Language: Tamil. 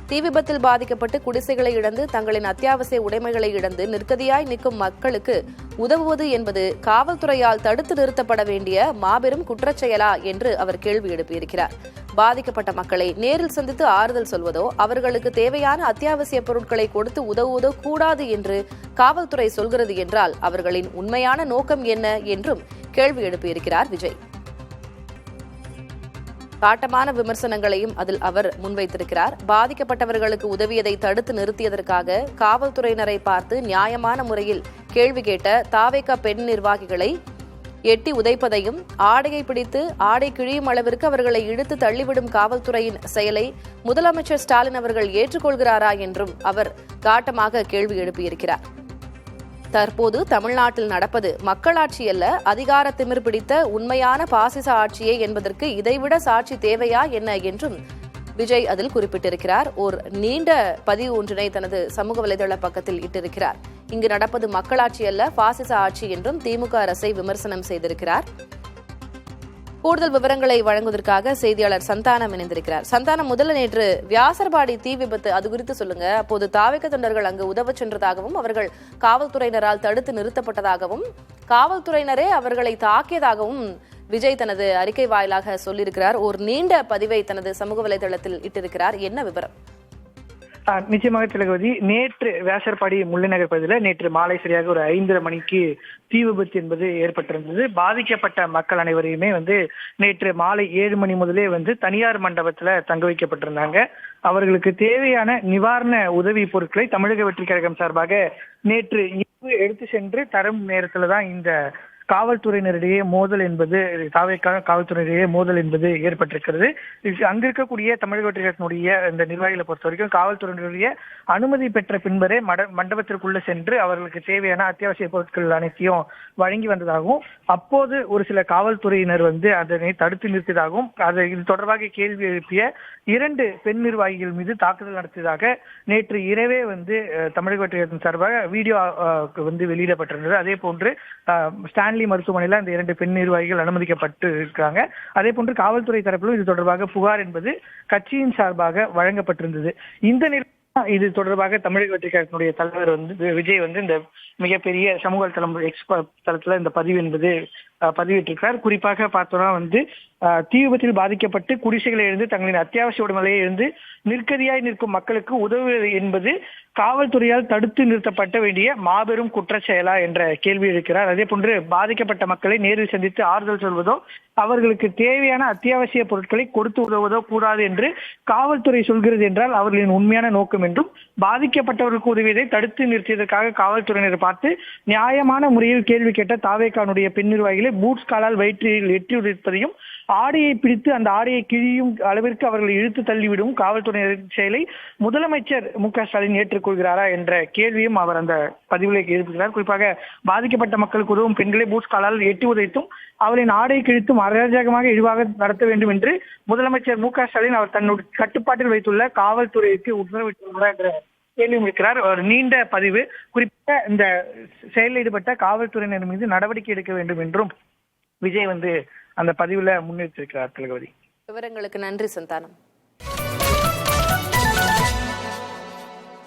தீ விபத்தில் பாதிக்கப்பட்டு குடிசைகளை இழந்து தங்களின் அத்தியாவசிய உடைமைகளை இழந்து நிர்கதியாய் நிற்கும் மக்களுக்கு உதவுவது என்பது காவல்துறையால் தடுத்து நிறுத்தப்பட வேண்டிய மாபெரும் குற்றச்செயலா என்று அவர் கேள்வி எழுப்பியிருக்கிறார். பாதிக்கப்பட்ட மக்களை நேரில் சந்தித்து ஆறுதல் சொல்வதோ அவர்களுக்கு தேவையான அத்தியாவசிய பொருட்களை கொடுத்து உதவுவதோ கூடாது என்று காவல்துறை சொல்கிறது என்றால் அவர்களின் உண்மையான நோக்கம் என்ன என்றும் கேள்வி எழுப்பியிருக்கிறார் விஜய். காட்டமான விமர்சனங்களையும் அதில் அவர் முன்வைத்திருக்கிறார். பாதிக்கப்பட்டவர்களுக்கு உதவியதை தடுத்து நிறுத்தியதற்காக காவல்துறையினரை பார்த்து நியாயமான முறையில் கேள்வி கேட்ட தாவேகா பெண் நிர்வாகிகளை எட்டி உதைப்பதையும் ஆடையை பிடித்து ஆடை கிழியும் அளவிற்கு அவர்களை இழுத்து தள்ளிவிடும் காவல்துறையின் செயலை முதலமைச்சர் ஸ்டாலின் அவர்கள் ஏற்றுக்கொள்கிறாரா என்றும் அவர் காட்டமாக கேள்வி எழுப்பியிருக்கிறார். தற்போது தமிழ்நாட்டில் நடப்பது மக்களாட்சி அல்ல, அதிகார திமிர் பிடித்த உண்மையான பாசிச ஆட்சியே என்பதற்கு இதைவிட சாட்சி தேவையா என்ன என்றும் விஜய் அதில் குறிப்பிட்டிருக்கிறார். ஒரு நீண்ட பதிவு ஒன்றினை தனது சமூக வலைதள பக்கத்தில் இட்டிருக்கிறார். இங்கு நடப்பது மக்களாட்சி அல்ல, பாசிச ஆட்சி என்றும் திமுக அரசை விமர்சனம் செய்திருக்கிறார். கூடுதல் விவரங்களை வழங்குவதற்காக செய்தியாளர் சந்தானம் இணைந்திருக்கிறார். சந்தானம், முதல்ல நேற்று வியாசர்பாடி தீ விபத்து அது குறித்து சொல்லுங்க. அப்போது தாவேகா தொண்டர்கள் அங்கு உதவ சென்றதாகவும் அவர்கள் காவல்துறையினரால் தடுத்து நிறுத்தப்பட்டதாகவும் காவல்துறையினரே அவர்களை தாக்கியதாகவும் விஜய் தனது அறிக்கை வாயிலாக சொல்லியிருக்கிறார். ஒரு நீண்ட பதிவை தனது சமூக வலைதளத்தில் இட்டிருக்கிறார். என்ன விவரம்? நிச்சயமாக திலகவதி, நேற்று வியாசர்பாடி முல்லைநகர் பகுதியில் நேற்று மாலை சரியாக ஒரு 5:30 மணிக்கு தீ விபத்து என்பது ஏற்பட்டிருந்தது. பாதிக்கப்பட்ட மக்கள் அனைவரையுமே நேற்று மாலை 7 மணி முதலே தனியார் மண்டபத்துல தங்க வைக்கப்பட்டிருந்தாங்க. அவர்களுக்கு தேவையான நிவாரண உதவி பொருட்களை தமிழக வெற்றிக் கழகம் சார்பாக நேற்று இரவு எடுத்து சென்று தரும் நேரத்துல தான் இந்த காவல்துறையினரிடையே மோதல் என்பது காவல்துறையினரிடையே மோதல் என்பது ஏற்பட்டிருக்கிறது. அங்க இருக்கக்கூடிய தமிழக வெற்றிக் கழகத்தினுடைய இந்த நிர்வாகிகளை பொறுத்த வரைக்கும் காவல்துறையினுடைய அனுமதி பெற்ற பின்பரே மண்டபத்திற்குள்ள சென்று அவர்களுக்கு தேவையான அத்தியாவசிய பொருட்கள் அனைத்தையும் வழங்கி வந்ததாகவும் அப்போது ஒரு சில காவல்துறையினர் அதனை தடுத்து நிறுத்தியதாகவும் இது தொடர்பாக கேள்வி எழுப்பிய 2 பெண் நிர்வாகிகள் மீது தாக்குதல் நடத்தியதாக நேற்று இரவே தமிழக வெற்றிக் கழகத்தின் சார்பாக வீடியோ வெளியிடப்பட்டிருந்தது. அதே போன்று ஸ்டான்லி மருத்துவமனையில் அந்த 2 பெண் நிர்வாகிகள் அனுமதிக்கப்பட்டு இருக்காங்க. அதே போன்று காவல்துறை தரப்பிலும் இது தொடர்பாக புகார் என்பது கட்சியின் சார்பாக வழங்கப்பட்டிருந்தது. இந்த இது தொடர்பாக தமிழக வெற்றிக் கழகத்தினுடைய தலைவர் விஜய் இந்த மிகப்பெரிய சமூக தளத்துல இந்த பதிவு என்பது பதிவிட்டிருக்கிறார். குறிப்பாக பார்த்தோம்னா தீ விபத்தில் பாதிக்கப்பட்டு குடிசைகளை இழந்து தங்களின் அத்தியாவசிய உடைமையை இழந்து நிர்கதியாய் நிற்கும் மக்களுக்கு உதவுவது என்பது காவல்துறையால் தடுத்து நிறுத்தப்பட வேண்டிய மாபெரும் குற்றச்செயலா என்ற கேள்வி இருக்கிறார். அதே போன்று பாதிக்கப்பட்ட மக்களை நேரில் சந்தித்து ஆறுதல் சொல்வதோ அவர்களுக்கு தேவையான அத்தியாவசிய பொருட்களை கொடுத்து உதவுவதோ கூடாது என்று காவல்துறை சொல்கிறது என்றால் அவர்களின் உண்மையான நோக்கம் என்றும் பாதிக்கப்பட்டவர்களுக்கு உதவியதை தடுத்து நிறுத்தியதற்காக காவல்துறையினர் பார்த்து நியாயமான முறையில் கேள்வி கேட்ட தாவேகானுடைய பெண் நிர்வாகிகளை பூட்ஸ் காலால் வயிற்றில் எட்டி உதைப்பதையும் ஆடையை பிடித்து அந்த ஆடையை கிழியும் அளவிற்கு அவர்களை இழுத்து தள்ளிவிடும் காவல்துறையினரின் செயலை முதலமைச்சர் மு.க. ஸ்டாலின் ஏற்றுக்கொள்கிறாரா என்ற கேள்வியும் அவர் அந்த பதிவிலே எழுப்புகிறார். குறிப்பாக பாதிக்கப்பட்ட மக்களுக்கு உதவும் பெண்களை பூட்ஸ் காலால் எட்டி உதைத்தும் அவரின் ஆடை கிழித்தும் அராஜகமாக இழிவாக நடத்த வேண்டும் என்று முதலமைச்சர் மு.க. ஸ்டாலின் அவர் தன்னுடைய கட்டுப்பாட்டில் வைத்துள்ள காவல்துறைக்கு உத்தரவிட்டுள்ளார் என்ற கேள்வியும் இருக்கிறார். ஒரு நீண்ட பதிவு. குறிப்பாக இந்த செயலில் ஈடுபட்ட காவல்துறையினர் மீது நடவடிக்கை எடுக்க வேண்டும் என்றும் விஜய் அந்த பதிவுல முன்னிறுத்திருக்கிறார். திலகவதி, விவரங்களுக்கு நன்றி சந்தானம்.